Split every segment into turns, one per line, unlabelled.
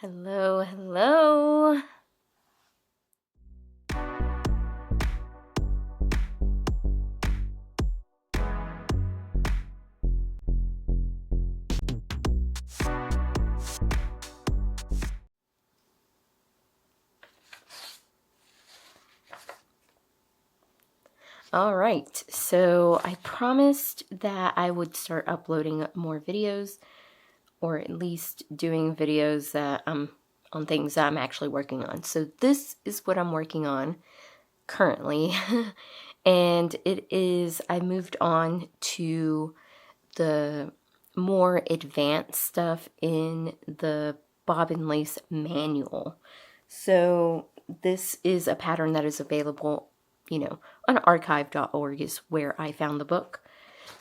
Hello, hello. All right, so I promised that I would start uploading more videos, or at least doing videos that on things that I'm actually working on. So this is what I'm working on currently. And it is, I moved on to the more advanced stuff in the bobbin lace manual. So this is a pattern that is available, you know, on archive.org is where I found the book.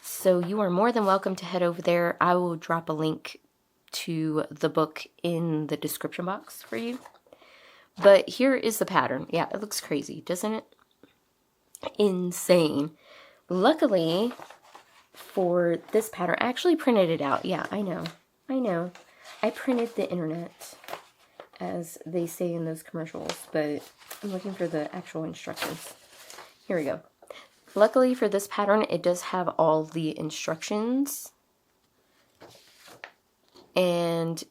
So you are more than welcome to head over there. I will drop a link to the book in the description box for you. But here is the pattern. Yeah, it looks crazy, doesn't it? Insane. Luckily for this pattern, I actually printed it out. Yeah, I know. I printed the internet, as they say in those commercials, but I'm looking for the actual instructions. Here we go. Luckily for this pattern, it does have all the instructions and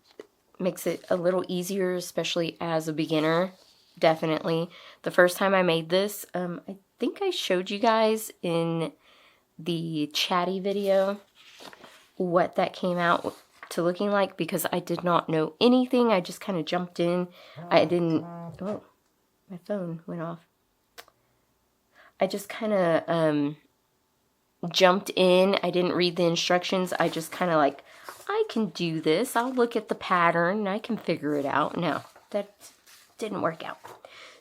makes it a little easier, especially as a beginner. Definitely. The first time I made this, I think I showed you guys in the chatty video what that came out to looking like, because I did not know anything. I just kind of jumped in. I didn't, oh, my phone went off. I just kind of jumped in. I didn't read the instructions. I just kind of like, I can do this. I'll look at the pattern and I can figure it out. No, that didn't work out.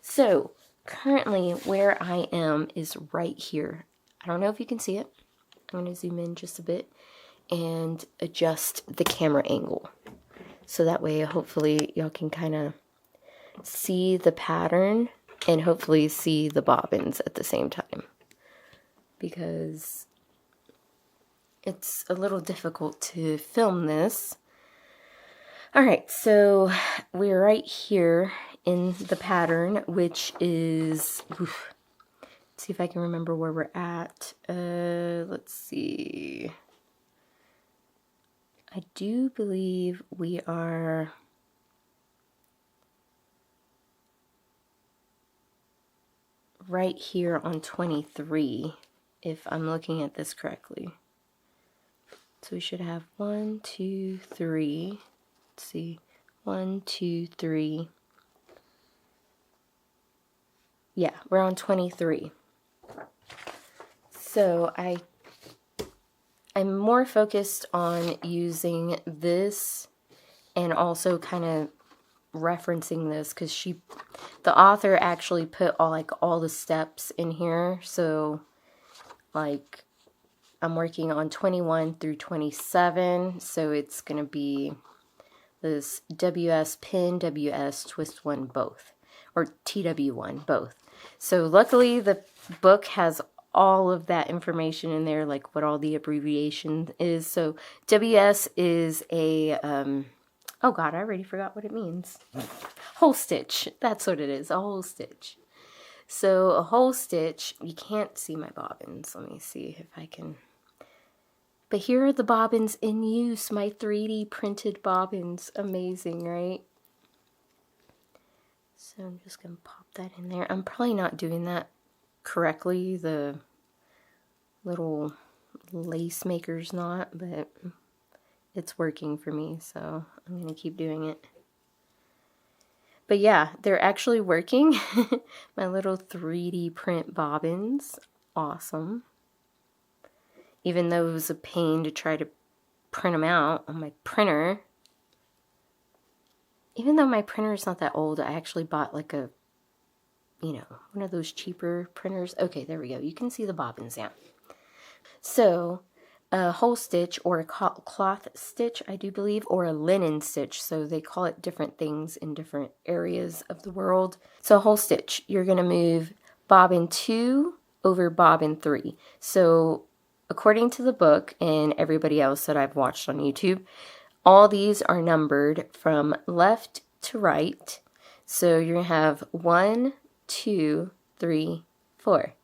So currently where I am is right here. I don't know if you can see it. I'm going to zoom in just a bit and adjust the camera angle. So that way, hopefully, y'all can kind of see the pattern and hopefully see the bobbins at the same time. Because it's a little difficult to film this. Alright, so we're right here in the pattern, which is... Oof, let's see if I can remember where we're at. Let's see. I do believe we are right here on 23, if I'm looking at this correctly. So we should have 1, 2, 3. Let's see. 1, 2, 3. Yeah, we're on 23. So I'm more focused on using this and also kind of referencing this, because the author actually put all the steps in here. So like I'm working on 21 through 27, so it's going to be this WS pin, WS twist one both, or TW1 both. So luckily the book has all of that information in there, like what all the abbreviation is. So WS is a, oh God, I already forgot what it means. Hole stitch. That's what it is, a hole stitch. So a hole stitch, you can't see my bobbins. Let me see if I can. But here are the bobbins in use, my 3D printed bobbins. Amazing, right? So I'm just going to pop that in there. I'm probably not doing that correctly. The little lace maker's not, but it's working for me, so I'm going to keep doing it. But yeah, they're actually working. My little 3D print bobbins. Awesome. Even though it was a pain to try to print them out on my printer. Even though my printer is not that old, I actually bought like a, you know, one of those cheaper printers. Okay, there we go. You can see the bobbins now. So, a hole stitch, or a cloth stitch, I do believe, or a linen stitch. So they call it different things in different areas of the world. So a hole stitch, you're going to move bobbin 2 over bobbin 3. So according to the book and everybody else that I've watched on YouTube, all these are numbered from left to right. So you're going to have 1, 2, 3, 4.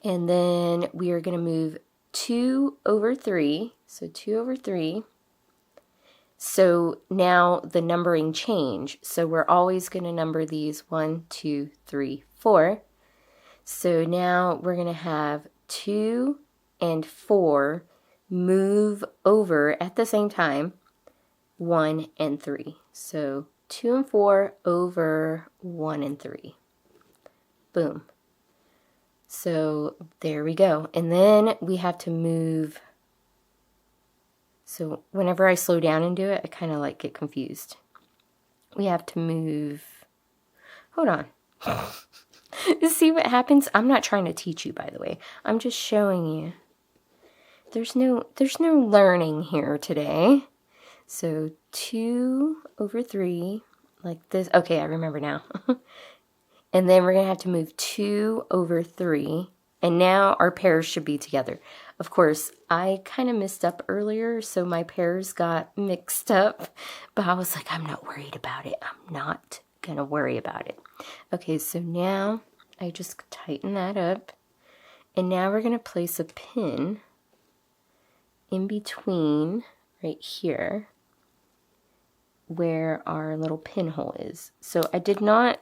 And then we are going to move 2 over 3. So 2 over 3. So now the numbering change. So we're always going to number these 1, 2, 3, 4. So now we're going to have 2 and 4 move over at the same time, 1 and 3. So 2 and 4 over 1 and 3. Boom. So there we go. And then we have to move. So whenever I slow down and do it, I kind of like get confused. We have to move. Hold on. See what happens? I'm not trying to teach you, by the way. I'm just showing you. There's no learning here today. So 2 over 3, like this. Okay, I remember now. And then we're going to have to move 2 over 3. And now our pairs should be together. Of course, I kind of messed up earlier, so my pairs got mixed up. But I was like, I'm not worried about it. I'm not going to worry about it. Okay, so now I just tighten that up. And now we're going to place a pin in between right here where our little pinhole is. So I did not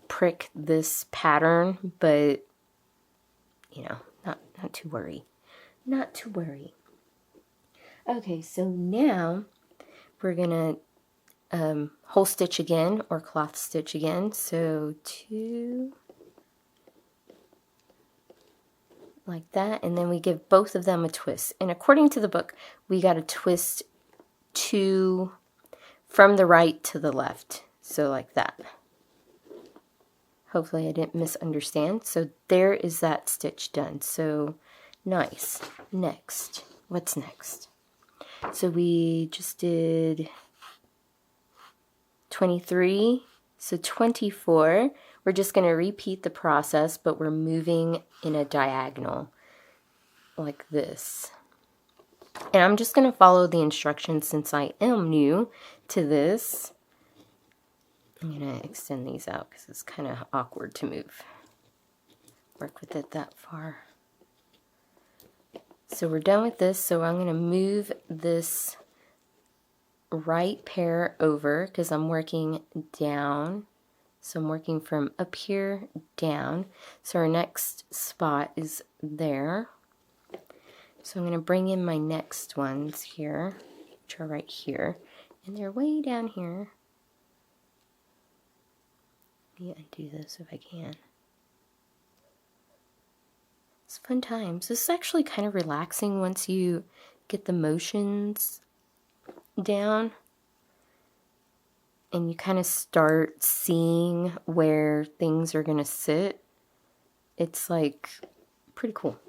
prick this pattern, but you know, not to worry. Not to worry. Okay, so now we're gonna hole stitch again or cloth stitch again. So 2 like that, and then we give both of them a twist. And according to the book, we got to twist 2 from the right to the left. So like that. Hopefully I didn't misunderstand. So there is that stitch done. So nice. Next. What's next? So we just did 23. So 24. We're just going to repeat the process, but we're moving in a diagonal like this. And I'm just going to follow the instructions since I am new to this. I'm going to extend these out because it's kind of awkward to move. Work with it that far. So we're done with this. So I'm going to move this right pair over because I'm working down. So I'm working from up here down. So our next spot is there. So I'm going to bring in my next ones here, which are right here. And they're way down here. Let me undo this if I can. It's fun times. This is actually kind of relaxing once you get the motions down. And you kind of start seeing where things are going to sit. It's like pretty cool.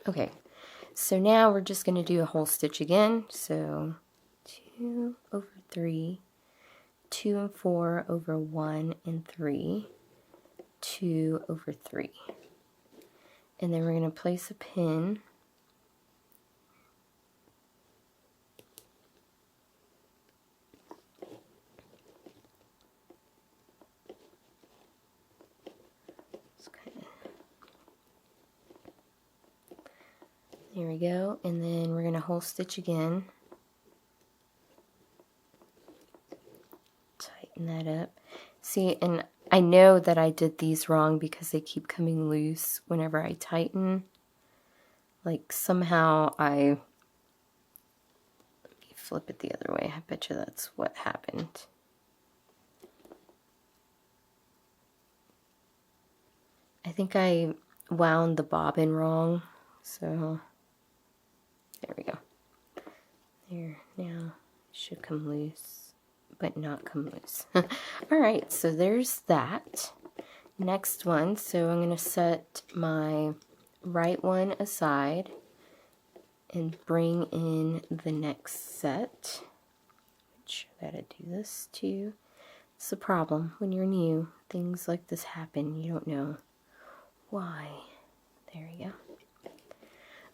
Okay, so now we're just going to do a whole stitch again. So 2 over 3, 2 and 4 over 1 and 3, 2 over 3. And then we're going to place a pin. There we go, and then we're going to whole stitch again. Tighten that up. See, and I know that I did these wrong because they keep coming loose whenever I tighten. Like somehow let me flip it the other way. I bet you that's what happened. I think I wound the bobbin wrong, so there we go. There, now it should come loose, but not come loose. Alright, so there's that. Next one, so I'm going to set my right one aside and bring in the next set. Which I gotta do this too. It's the problem when you're new. Things like this happen. You don't know why. There we go.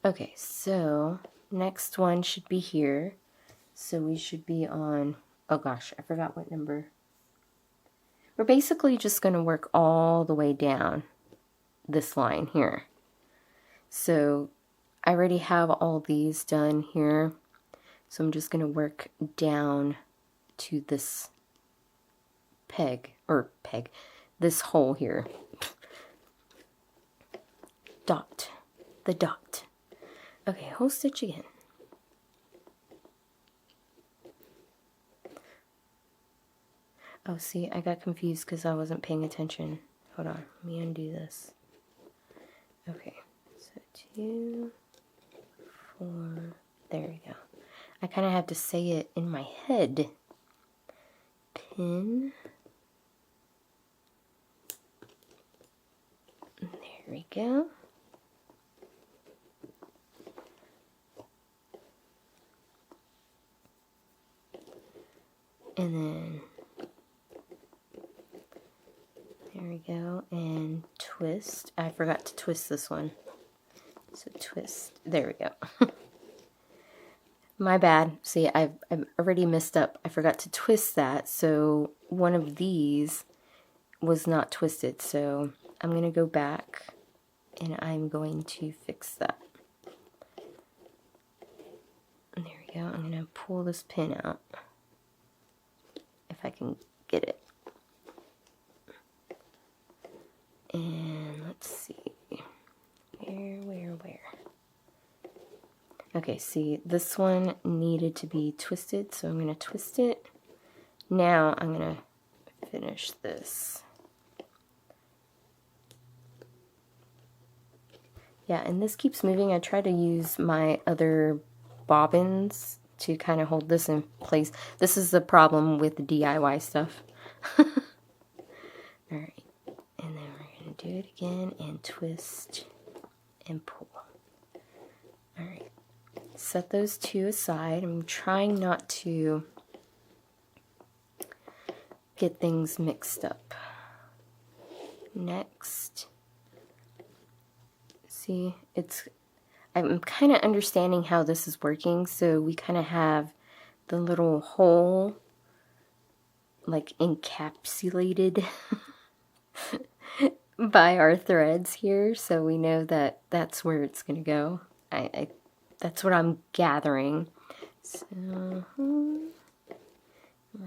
Okay, so next one should be here. So we should be on, oh gosh, I forgot what number. We're basically just going to work all the way down this line here. So I already have all these done here. So I'm just going to work down to this this hole here. Dot, the dot. Okay, whole stitch again. Oh, see, I got confused because I wasn't paying attention. Hold on, let me undo this. Okay, so 2, 4, there we go. I kind of have to say it in my head. Pin. There we go. And then, there we go, and twist. I forgot to twist this one. So twist, there we go. My bad. See, I've already messed up. I forgot to twist that, so one of these was not twisted. So I'm going to go back and I'm going to fix that. And there we go. I'm going to pull this pin out if I can get it. And let's see. Where? Okay, see, this one needed to be twisted, so I'm going to twist it. Now I'm going to finish this. Yeah, and this keeps moving. I try to use my other bobbins to kind of hold this in place. This is the problem with the DIY stuff. Alright, and then we're going to do it again and twist and pull. Alright. Set those two aside. I'm trying not to get things mixed up. Next, see, I'm kind of understanding how this is working. So we kind of have the little hole like encapsulated by our threads here. So we know that that's where it's going to go. That's what I'm gathering. So we're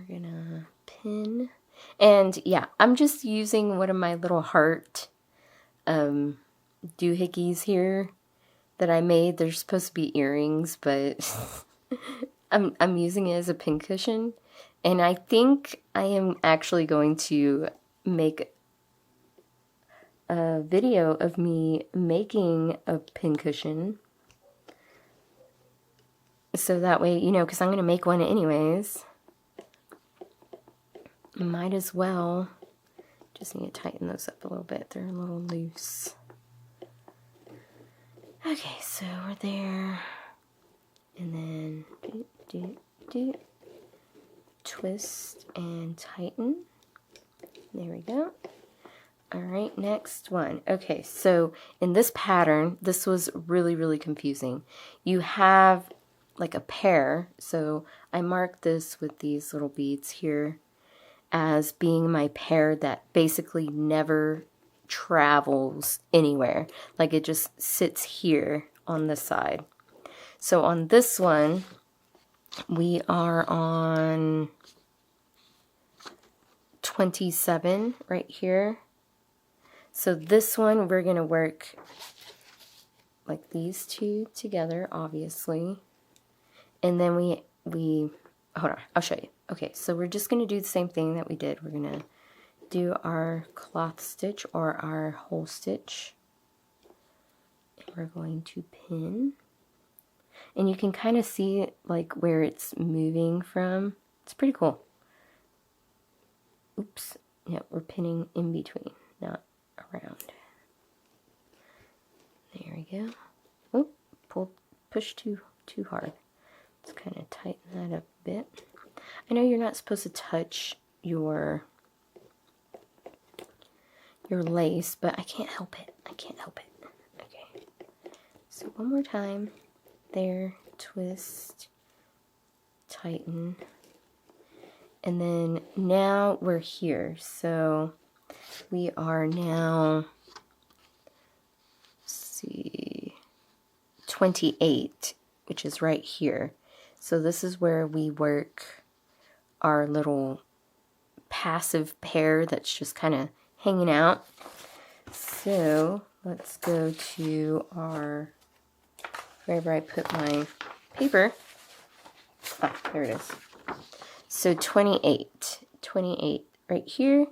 gonna pin, and yeah, I'm just using one of my little heart doohickeys here that I made. They're supposed to be earrings, but I'm using it as a pincushion, and I think I am actually going to make a video of me making a pincushion. So that way, you know, because I'm going to make one anyways. Might as well. Just need to tighten those up a little bit. They're a little loose. Okay, so we're there. And then twist and tighten. There we go. Alright, next one. Okay, so in this pattern, this was really confusing. You have like a pair, so I marked this with these little beads here as being my pair that basically never travels anywhere. Like it just sits here on this side. So on this one, we are on 27 right here. So this one we're going to work like these two together, obviously. And then we hold on, I'll show you. Okay, so we're just going to do the same thing that we did. We're going to do our cloth stitch or our hole stitch. And we're going to pin. And you can kind of see like where it's moving from. It's pretty cool. Oops. Yeah, we're pinning in between, not around. There we go. Oh, push too hard. Let's kind of tighten that up a bit. I know you're not supposed to touch your lace, but I can't help it. Okay. So one more time. There, twist, tighten. And then now we're here. So we are now, let's see, 28, which is right here. So this is where we work our little passive pair that's just kind of hanging out. So let's go to our, wherever I put my paper. Ah, there it is. So 28 right here.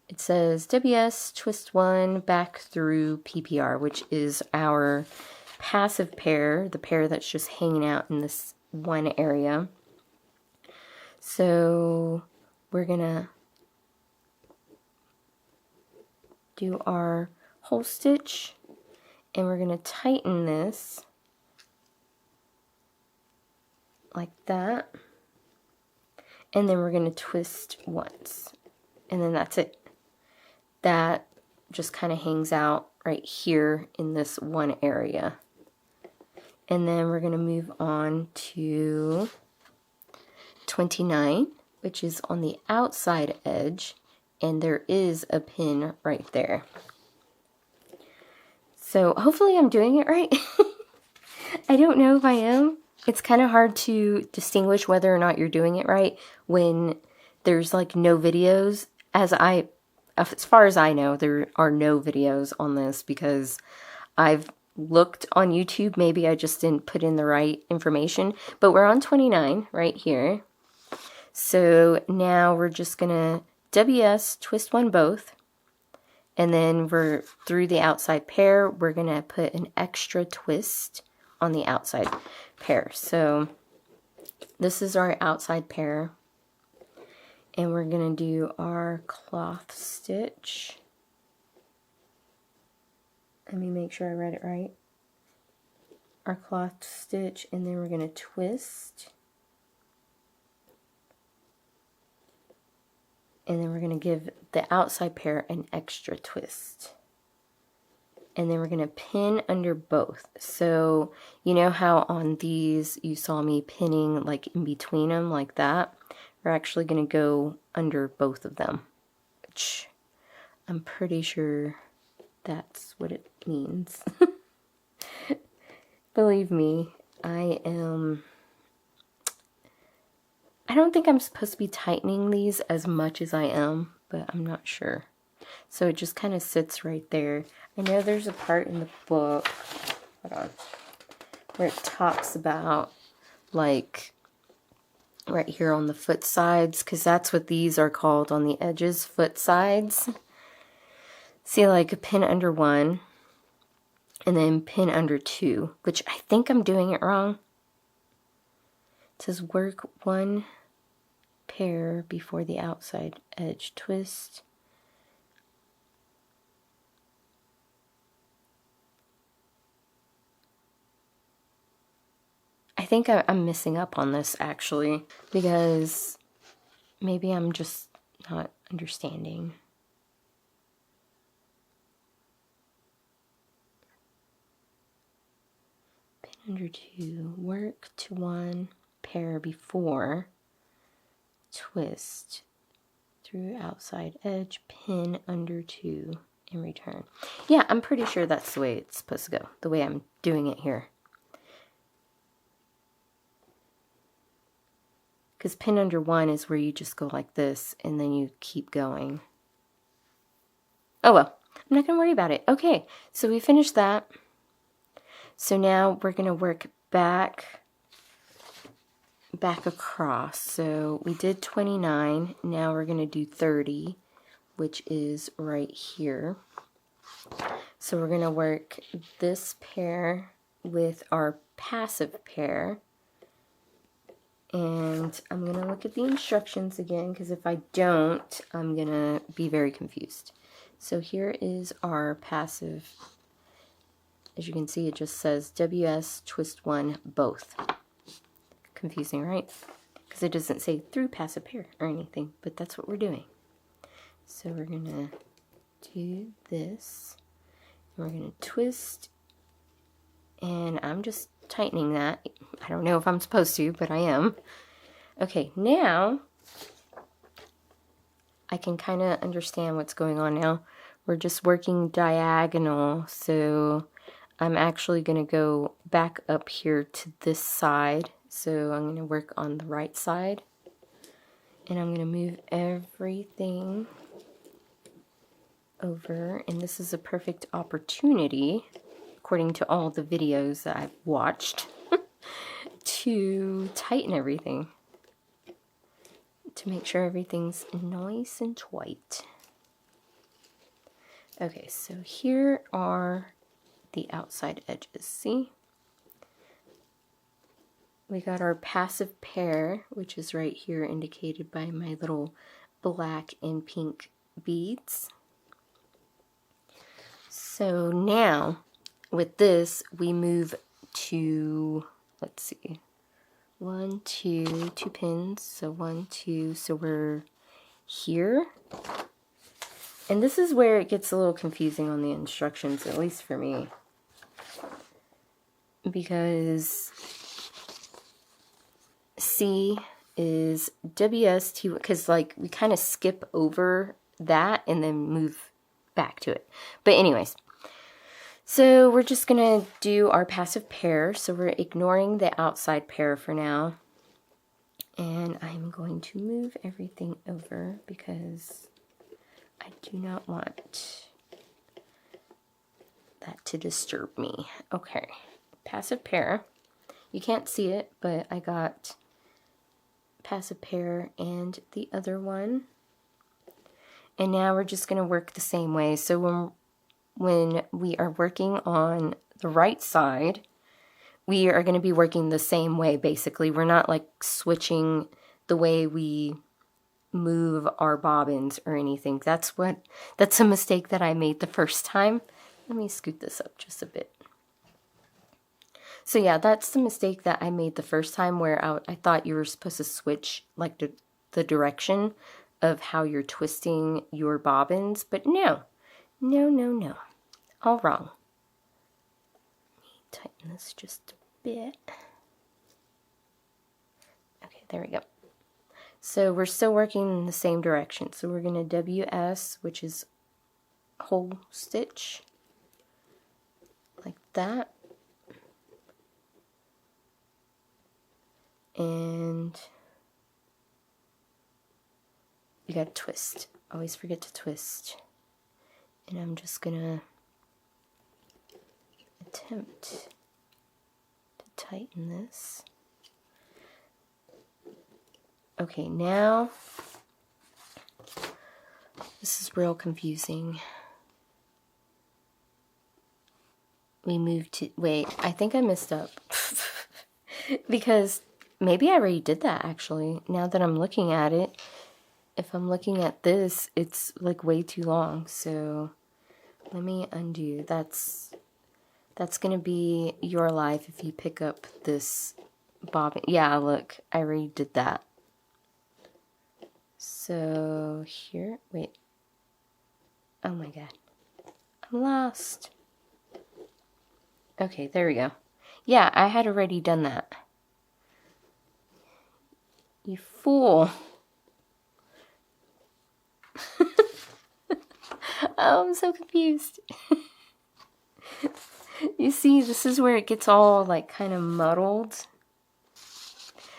It says WS twist 1 back through PPR, which is our passive pair, the pair that's just hanging out in this one area. So we're gonna do our hole stitch, and we're gonna tighten this like that, and then we're gonna twist once, and then that's it. That just kind of hangs out right here in this one area. And then we're gonna move on to 29, which is on the outside edge, and there is a pin right there. So hopefully I'm doing it right. I don't know if I am. It's kind of hard to distinguish whether or not you're doing it right when there's like no videos. As far as I know, there are no videos on this because I've looked on YouTube. Maybe I just didn't put in the right information, but we're on 29 right here. So now we're just gonna WS twist 1 both, and then we're through the outside pair. We're gonna put an extra twist on the outside pair. So this is our outside pair, and we're gonna do our cloth stitch. Let me make sure I read it right. Our cloth stitch, and then we're gonna twist, and then we're gonna give the outside pair an extra twist. And then we're gonna pin under both. So you know how on these you saw me pinning like in between them like that? We're actually gonna go under both of them, which I'm pretty sure that's what it means. Believe me, I don't think I'm supposed to be tightening these as much as I am, but I'm not sure. So it just kind of sits right there. I know there's a part in the book, hold on, where it talks about like right here on the foot sides, because that's what these are called on the edges, foot sides. See, like a pin under 1 and then pin under 2, which I think I'm doing it wrong. It says work 1 pair before the outside edge twist. I think I'm missing up on this actually, because maybe I'm just not understanding. Pin under 2, work to 1 pair before, twist through outside edge, pin under 2, and return. Yeah, I'm pretty sure that's the way it's supposed to go, the way I'm doing it here. Because pin under 1 is where you just go like this, and then you keep going. Oh well, I'm not going to worry about it. Okay, so we finished that. So now we're going to work back across. So we did 29, now we're going to do 30, which is right here. So we're going to work this pair with our passive pair. And I'm going to look at the instructions again, because if I don't, I'm going to be very confused. So here is our passive. As you can see, it just says WS twist 1 both. Confusing, right? Because it doesn't say through passive pair or anything, but that's what we're doing. So we're going to do this. And we're going to twist. And I'm just tightening that. I don't know if I'm supposed to, but I am. Okay, now I can kind of understand what's going on now. We're just working diagonal, so I'm actually going to go back up here to this side. So I'm going to work on the right side, and I'm going to move everything over, and this is a perfect opportunity, according to all the videos that I've watched, to tighten everything, to make sure everything's nice and tight. Okay, so here are the outside edges. See? We got our passive pair, which is right here indicated by my little black and pink beads. So now, with this, we move to, let's see, 1, 2, 2 pins, so 1, 2, so we're here. And this is where it gets a little confusing on the instructions, at least for me. Because C is WST, because like we kind of skip over that and then move back to it. But anyways, so we're just gonna do our passive pair. So we're ignoring the outside pair for now. And I'm going to move everything over because I do not want that to disturb me. Okay, passive pair. You can't see it, but I got passive pair and the other one. And now we're just going to work the same way. So when we are working on the right side, we are going to be working the same way, basically. We're not like switching the way we move our bobbins or anything. That's a mistake that I made the first time. Let me scoot this up just a bit. So yeah, that's the mistake that I made the first time, where I thought you were supposed to switch like the direction of how you're twisting your bobbins, but no, all wrong. Let me tighten this just a bit. Okay, there we go. So we're still working in the same direction. So we're going to WS, which is whole stitch, like that. And you got to twist. Always forget to twist. And I'm just going to attempt to tighten this. Okay, now this is real confusing. We moved to, wait, I think I messed up. Because maybe I already did that actually. Now that I'm looking at it, if I'm looking at this, it's like way too long. So let me undo. That's gonna be your life if you pick up this bobbin. Yeah, look, I already did that. So here, wait. Oh my god. I'm lost. Okay, there we go. Yeah, I had already done that. You fool. Oh, I'm so confused. You see, this is where it gets all like kind of muddled.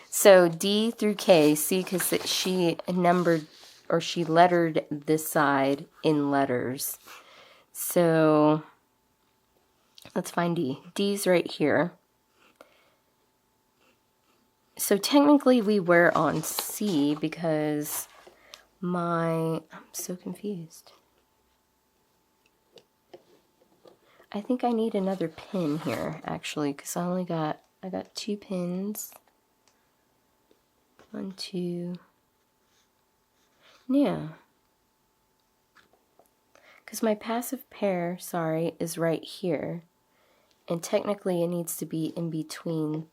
So D through K, see, because she numbered, or she lettered this side in letters. So let's find D. D's right here. So technically we were on C because I'm so confused. I think I need another pin here actually, because I got 2 pins. 1, 2. Yeah. Because my passive pair, sorry, is right here. And technically it needs to be in between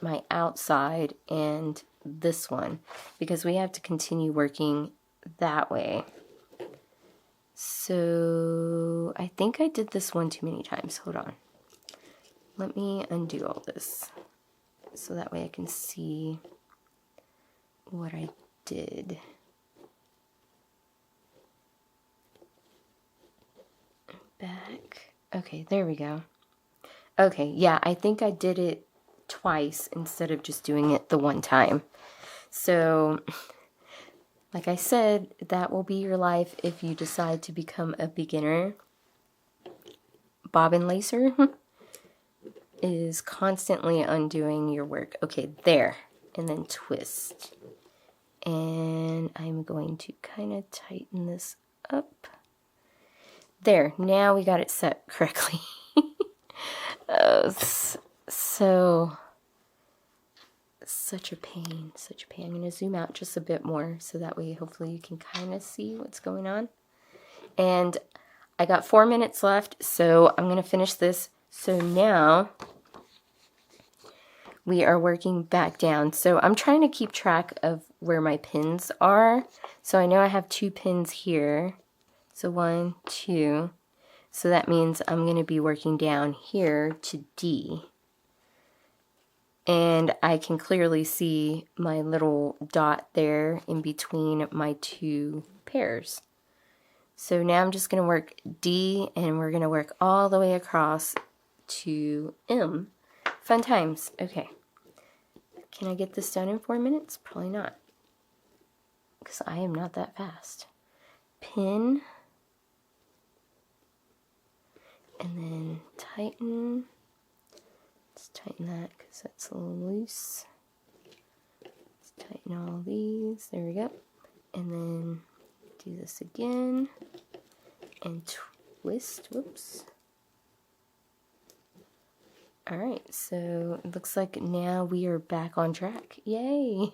my outside and this one, because we have to continue working that way. So I think I did this one too many times. Hold on. Let me undo all this so that way I can see what I did. Back. Okay, there we go. Okay, yeah, I think I did it twice instead of just doing it the one time. So, like I said, that will be your life if you decide to become a beginner. Bobbin lacer is constantly undoing your work. Okay, there. And then twist. And I'm going to kind of tighten this up. There, now we got it set correctly. Oh, so, such a pain, such a pain. I'm going to zoom out just a bit more so that way hopefully you can kind of see what's going on. And I got 4 minutes left, so I'm going to finish this. So now we are working back down. So I'm trying to keep track of where my pins are. So I know I have 2 pins here. So 1, 2. So that means I'm going to be working down here to D. And I can clearly see my little dot there in between my 2 pairs. So now I'm just going to work D, and we're going to work all the way across to M. Fun times. Okay. Can I get this done in 4 minutes? Probably not, because I am not that fast. Pin. And then tighten. Let's tighten that because that's a little loose. Let's tighten all these. There we go. And then do this again. And twist. Whoops. Alright, so it looks like now we are back on track. Yay!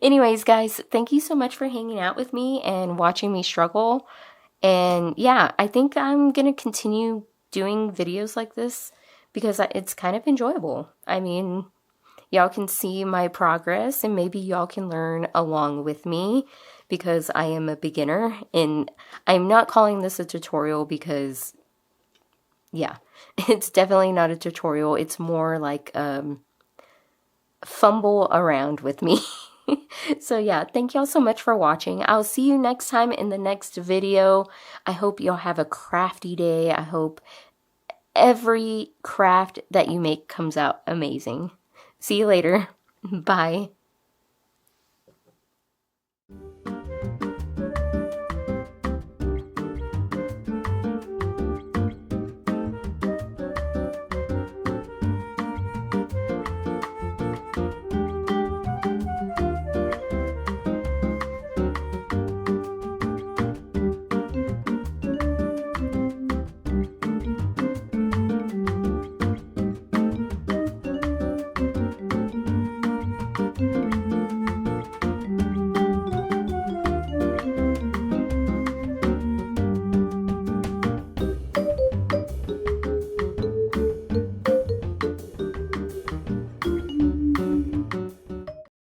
Anyways, guys, thank you so much for hanging out with me and watching me struggle. And yeah, I think I'm going to continue doing videos like this because it's kind of enjoyable. I mean, y'all can see my progress and maybe y'all can learn along with me because I am a beginner. And I'm not calling this a tutorial because, yeah, it's definitely not a tutorial. It's more like fumble around with me. So yeah, thank y'all so much for watching. I'll see you next time in the next video. I hope y'all have a crafty day. I hope every craft that you make comes out amazing. See you later. Bye.